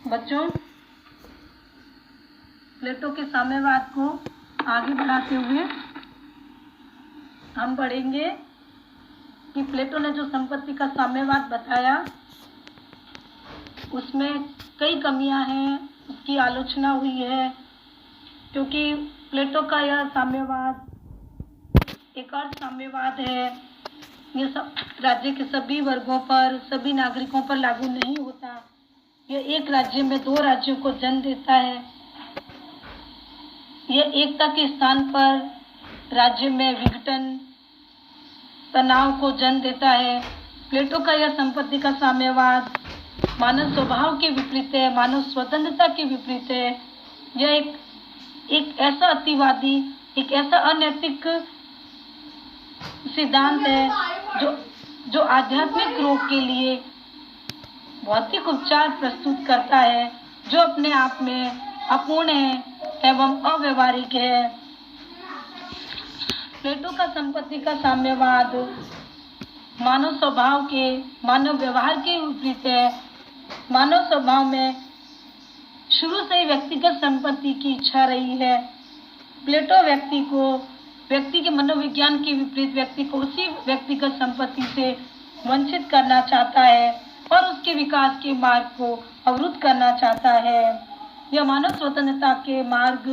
बच्चों, प्लेटो के साम्यवाद को आगे बढ़ाते हुए हम पढ़ेंगे कि प्लेटो ने जो संपत्ति का साम्यवाद बताया उसमें कई कमियां हैं, उसकी आलोचना हुई है, क्योंकि प्लेटो का यह साम्यवाद एक अर्थ साम्यवाद है। यह सब राज्य के सभी वर्गों पर, सभी नागरिकों पर लागू नहीं होता। यह एक राज्य में दो राज्यों को जन्म देता है। यह एकता के स्थान पर राज्य में विघटन, तनाव को जन्म देता है। प्लेटो का यह संपत्ति का साम्यवाद मानव स्वभाव के विपरीत है, मानव स्वतंत्रता के विपरीत है। यह एक ऐसा अतिवादी, एक ऐसा अनैतिक सिद्धांत है जो आध्यात्मिक रोग के लिए भौतिक उपचार प्रस्तुत करता है, जो अपने आप में अपूर्ण है एवं अव्यवहारिक है। प्लेटो का संपत्ति का साम्यवाद मानव स्वभाव के, मानव व्यवहार के विपरीत है। मानव स्वभाव में शुरू से ही व्यक्तिगत संपत्ति की इच्छा रही है। प्लेटो व्यक्ति के मनोविज्ञान के विपरीत व्यक्ति को उसी व्यक्तिगत संपत्ति से वंचित करना चाहता है और उसके विकास के मार्ग को अवरुद्ध करना चाहता है। यह मानव स्वतंत्रता के मार्ग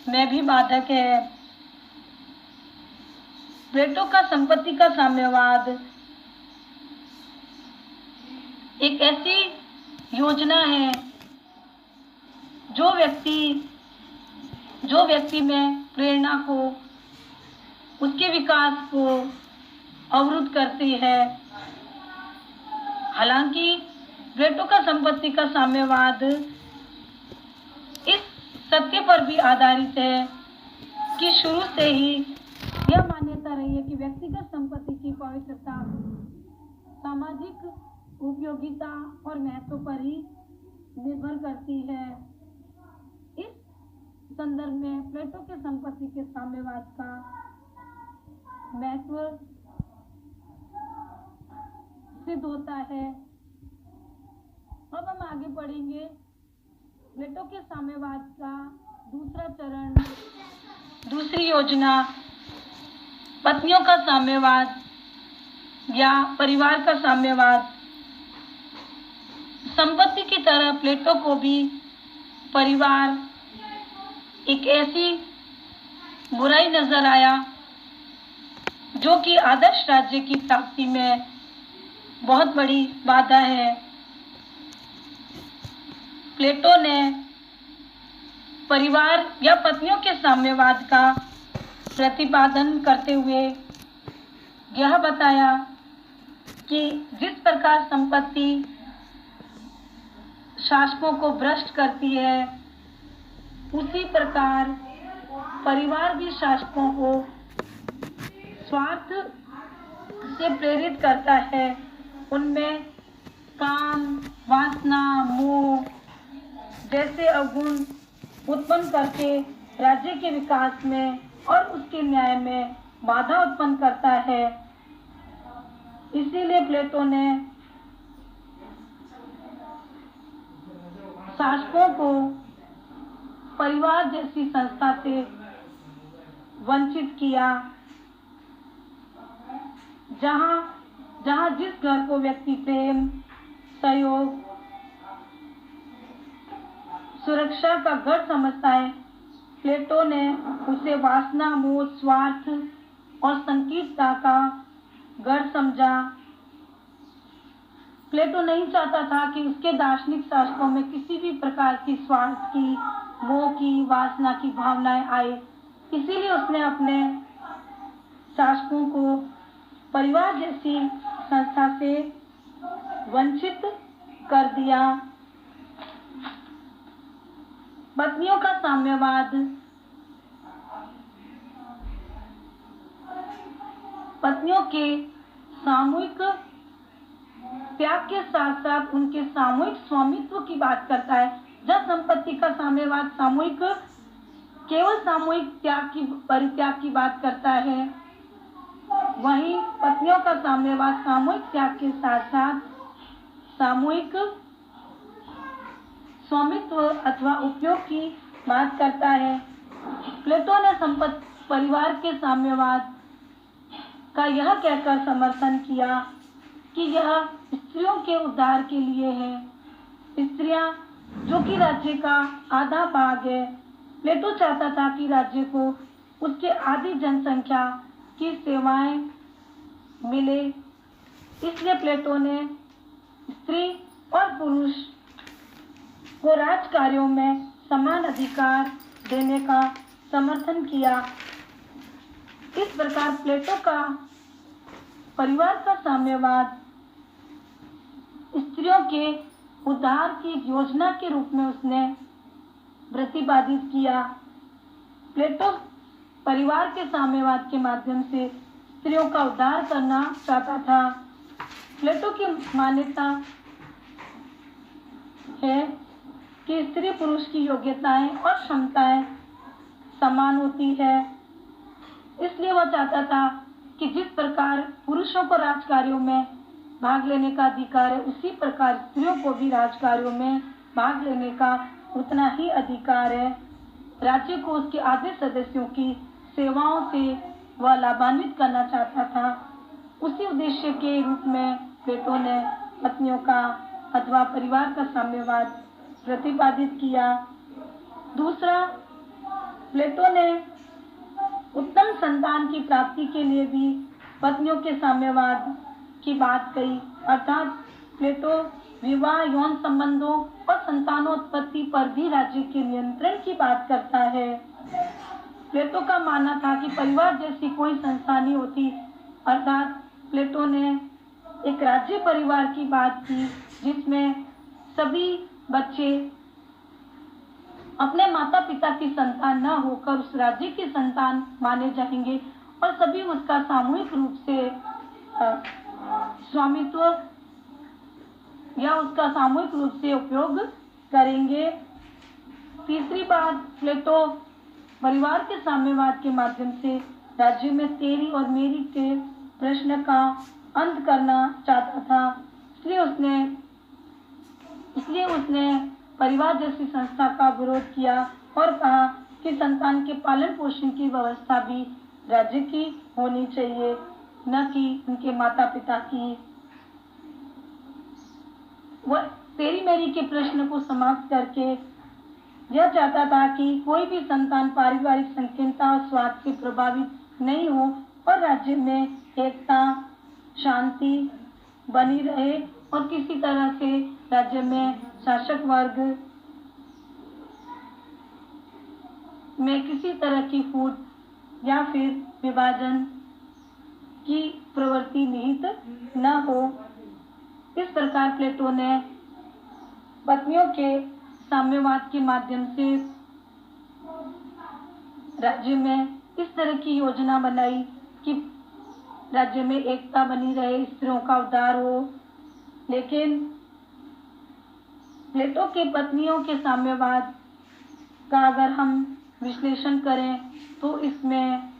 में भी बाधक है। प्लेटो का संपत्ति का साम्यवाद एक ऐसी योजना है जो व्यक्ति में प्रेरणा को, उसके विकास को अवरुद्ध करती है। हालांकि प्लेटो का संपत्ति का साम्यवाद इस सत्य पर भी आधारित है कि शुरू से ही यह मान्यता रही है कि व्यक्तिगत संपत्ति की पवित्रता सामाजिक उपयोगिता और महत्व पर ही निर्भर करती है। इस संदर्भ में प्लेटो के संपत्ति के साम्यवाद का महत्व सिद्ध होता है। अब हम आगे पढ़ेंगे प्लेटो के साम्यवाद का दूसरा चरण, दूसरी योजना, पत्नियों का साम्यवाद या परिवार का साम्यवाद। संपत्ति की तरह प्लेटो को भी परिवार एक ऐसी बुराई नजर आया जो कि आदर्श राज्य की प्राप्ति में बहुत बड़ी बाधा है। प्लेटो ने परिवार या पत्नियों के साम्यवाद का प्रतिपादन करते हुए यह बताया कि जिस प्रकार संपत्ति शासकों को भ्रष्ट करती है, उसी प्रकार परिवार भी शासकों को स्वार्थ से प्रेरित करता है। उनमें काम, वासना, मोह जैसे अवगुण उत्पन्न करके राज्य के विकास में और उसके न्याय में बाधा उत्पन्न करता है। इसीलिए प्लेटो ने शासकों को परिवार जैसी संस्था से वंचित किया, जहां जिस घर को व्यक्ति प्रेम, सहयोग, सुरक्षा का घर समझता है, प्लेटो ने उसे वासना, मोह, स्वार्थ और संकीर्णता का घर समझा। प्लेटो नहीं चाहता था कि उसके दार्शनिक शासकों में किसी भी प्रकार की स्वार्थ की, मोह की, वासना की भावनाएं आए। इसीलिए उसने अपने शासकों को परिवार जैसी संस्था से वंचित कर दिया। पत्नियों का साम्यवाद पत्नियों के सामूहिक त्याग के साथ साथ उनके सामूहिक स्वामित्व की बात करता है। जब संपत्ति का साम्यवाद केवल सामूहिक परित्याग की बात करता है, वहीं पत्नियों का साम्यवाद सामूहिक त्याग के साथ साथ सामूहिक स्वामित्व अथवा उपयोग की बात करता है। प्लेटो ने परिवार के साम्यवाद का यह कहकर समर्थन किया कि यह स्त्रियों के उद्धार के लिए है। स्त्रियां जो कि राज्य का आधा भाग है, प्लेटो चाहता था कि राज्य को उसके आधी जनसंख्या की सेवाएं मिले। इसलिए प्लेटो ने स्त्री और पुरुष को राजकार्यों में समान अधिकार देने का समर्थन किया। इस प्रकार प्लेटो का परिवार का साम्यवाद स्त्रियों के उद्धार की एक योजना के रूप में उसने प्रतिपादित किया। प्लेटो परिवार के साम्यवाद के माध्यम से स्त्रियों का उद्धार करना चाहता था। प्लेटो की मान्यता है कि स्त्री पुरुष की योग्यताएं और क्षमताएं समान होती है। इसलिए वह चाहता था कि जिस प्रकार पुरुषों को राजकार्यों में भाग लेने का अधिकार है, उसी प्रकार स्त्रियों को भी राजकार्यों में भाग लेने का उतना ही अधिकार है। राज्य को उसके आधे सदस्यों की सेवाओं से वह लाभान्वित करना चाहता था। उसी उद्देश्य के रूप में प्लेटो ने पत्नियों का अथवा परिवार का साम्यवाद प्रतिपादित किया। दूसरा, प्लेटो ने उत्तम संतान की प्राप्ति के लिए भी पत्नियों के साम्यवाद की बात कही। अर्थात प्लेटो विवाह, यौन संबंधों और संतानोत्पत्ति पर भी राज्य के नियंत्रण की बात करता है। प्लेटो का मानना था कि परिवार जैसी कोई संस्था नहीं होती। अर्थात प्लेटो ने एक राज्य परिवार की बात की जिसमें सभी बच्चे अपने माता पिता की संतान न होकर उस राज्य की संतान माने जाएंगे और सभी उसका सामूहिक रूप से स्वामित्व या उसका सामूहिक रूप से उपयोग करेंगे। तीसरी बात, प्लेटो परिवार के साम्यवाद के माध्यम से राज्य में तेरी और मेरी के प्रश्न का अंत करना चाहता था। इसलिए उसने परिवार जैसी संस्था का विरोध किया और कहा कि संतान के पालन पोषण की व्यवस्था भी राज्य की होनी चाहिए, न कि उनके माता पिता की। वह तेरी मेरी के प्रश्न को समाप्त करके यह चाहता था कि कोई भी संतान पारिवारिक संकीर्णता और स्वार्थ से प्रभावित नहीं हो और राज्य में एकता, शांति बनी रहे और किसी तरह से राज्य में शासक वर्ग में किसी तरह की फूट या फिर विभाजन की प्रवृत्ति निहित न हो। इस प्रकार प्लेटो ने पत्नियों के साम्यवाद के माध्यम से राज्य में इस तरह की योजना बनाई कि राज्य में एकता बनी रहे, स्त्रियों का उद्धार हो। लेकिन प्लेटो के पत्नियों के साम्यवाद का अगर हम विश्लेषण करें तो इसमें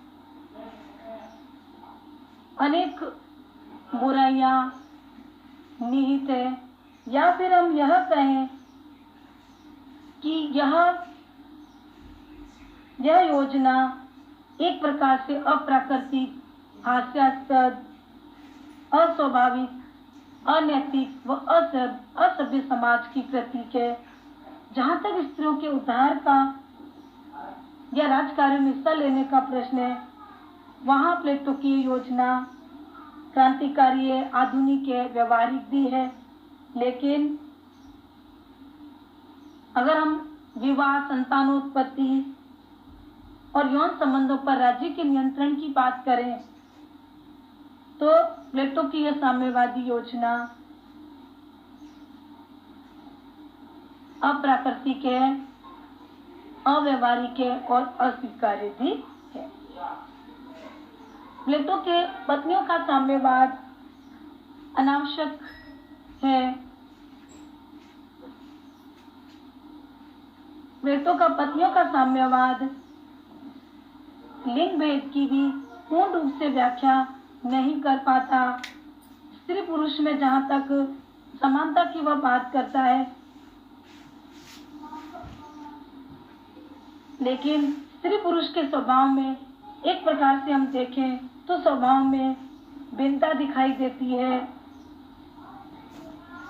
अनेक बुराइयां निहित है, या फिर हम यह कहें कि यह योजना एक प्रकार से अप्राकृतिक, हास्यास्पद, अस्वाभाविक, अनैतिक व असभ्य समाज की प्रतीक है। जहाँ तक स्त्रियों के उद्धार का या राजकार्य में हिस्सा लेने का प्रश्न है, वहाँ प्लेटो की योजना क्रांतिकारी है, आधुनिक है, व्यवहारिक भी है। लेकिन अगर हम विवाह, संतानोत्पत्ति और यौन संबंधों पर राज्य के नियंत्रण की बात करें तो प्लेटो की यह साम्यवादी योजना अप्राकृतिक है, अव्यवहारिक है और अस्वीकार्य भी है। प्लेटो के पत्नियों का साम्यवाद अनावश्यक है। प्लेटो का पत्नियों का साम्यवाद लिंग भेद की भी पूर्ण रूप से व्याख्या नहीं कर पाता। स्त्री पुरुष में जहाँ तक समानता की वह बात करता है, लेकिन स्त्री पुरुष के स्वभाव में एक प्रकार से हम देखें तो स्वभाव में भिन्नता दिखाई देती है।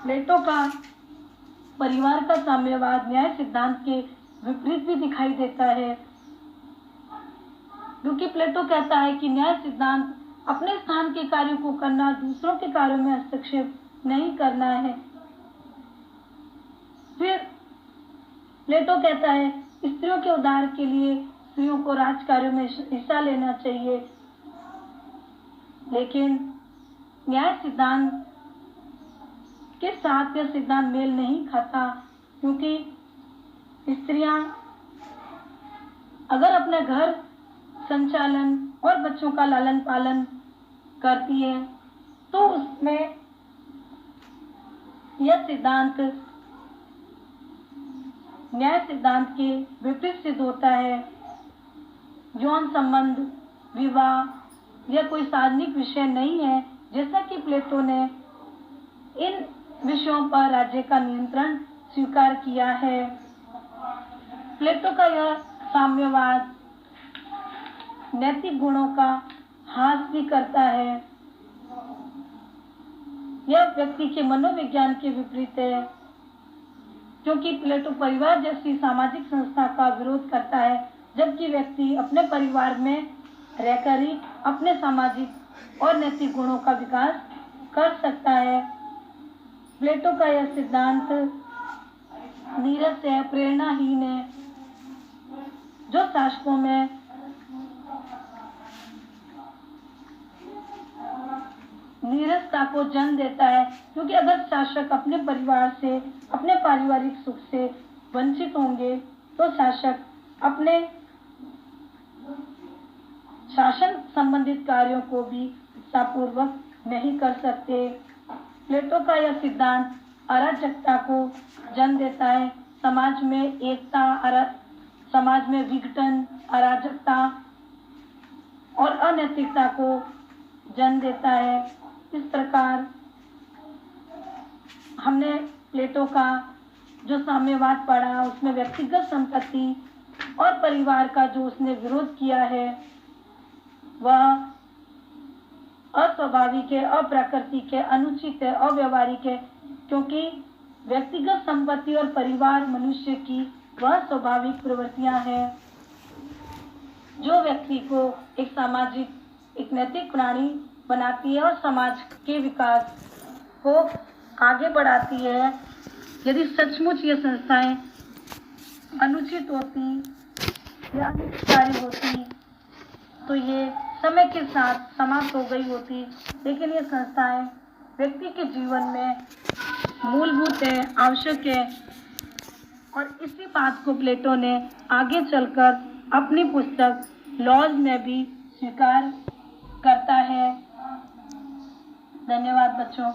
प्लेटो का परिवार का साम्यवाद न्याय सिद्धांत के विपरीत भी दिखाई देता है, क्योंकि प्लेटो कहता है कि न्याय सिद्धांत अपने स्थान के कार्यों को करना, दूसरों के कार्यों में हस्तक्षेप नहीं करना है। फिर प्लेटो कहता है स्त्रियों के उद्धार के लिए स्त्रियों को राजकार्यों में हिस्सा लेना चाहिए, लेकिन न्याय सिद्धांत के साथ यह सिद्धांत मेल नहीं खाता, क्योंकि स्त्रियां अगर अपने घर संचालन और बच्चों का लालन पालन करती है तो उसमें यह सिद्धांत न्याय सिद्धांत के विपरीत सिद्ध होता है। यौन संबंध, विवाह यह कोई सार्वजनिक विषय नहीं है, जैसा कि प्लेटो ने इन विषयों पर राज्य का नियंत्रण स्वीकार किया है। प्लेटो का यह साम्यवाद नैतिक गुणों का हास भी करता है। यह व्यक्ति के मनोविज्ञान के विपरीत है, क्योंकि प्लेटो परिवार जैसी सामाजिक संस्था का विरोध करता है, जबकि व्यक्ति अपने परिवार में रहकर ही अपने सामाजिक और नैतिक गुणों का विकास कर सकता है। प्लेटो का यह सिद्धांत नीरस है, प्रेरणाहीन है, जो शासकों में नीरसता को जन्म देता है, क्योंकि अगर शासक अपने परिवार से, अपने पारिवारिक सुख से वंचित होंगे तो शासक अपने शासन संबंधित कार्यों को भी उत्साहपूर्वक नहीं कर सकते। प्लेटो का यह सिद्धांत अराजकता को जन्म देता है, समाज में एकता, समाज में विघटन, अराजकता और अनैतिकता को जन्म देता है। इस प्रकार हमने प्लेटो का जो साम्यवाद पढ़ा, उसमें व्यक्तिगत संपत्ति और परिवार का जो उसने विरोध किया है वह अस्वाभाविक है, अप्राकृतिक है, अनुचित है, अव्यवहारिक है, क्योंकि व्यक्तिगत संपत्ति और परिवार मनुष्य की वह स्वाभाविक प्रवृत्तियां हैं जो व्यक्ति को एक सामाजिक, एक नैतिक प्राणी बनाती है और समाज के विकास को आगे बढ़ाती है। यदि सचमुच ये संस्थाएं अनुचित होती या अनिष्टकारी होती तो ये समय के साथ समाप्त हो गई होती, लेकिन ये संस्थाएं व्यक्ति के जीवन में मूलभूत है, आवश्यक है, और इसी बात को प्लेटो ने आगे चलकर अपनी पुस्तक लॉज में भी स्वीकार करता है। धन्यवाद बच्चों।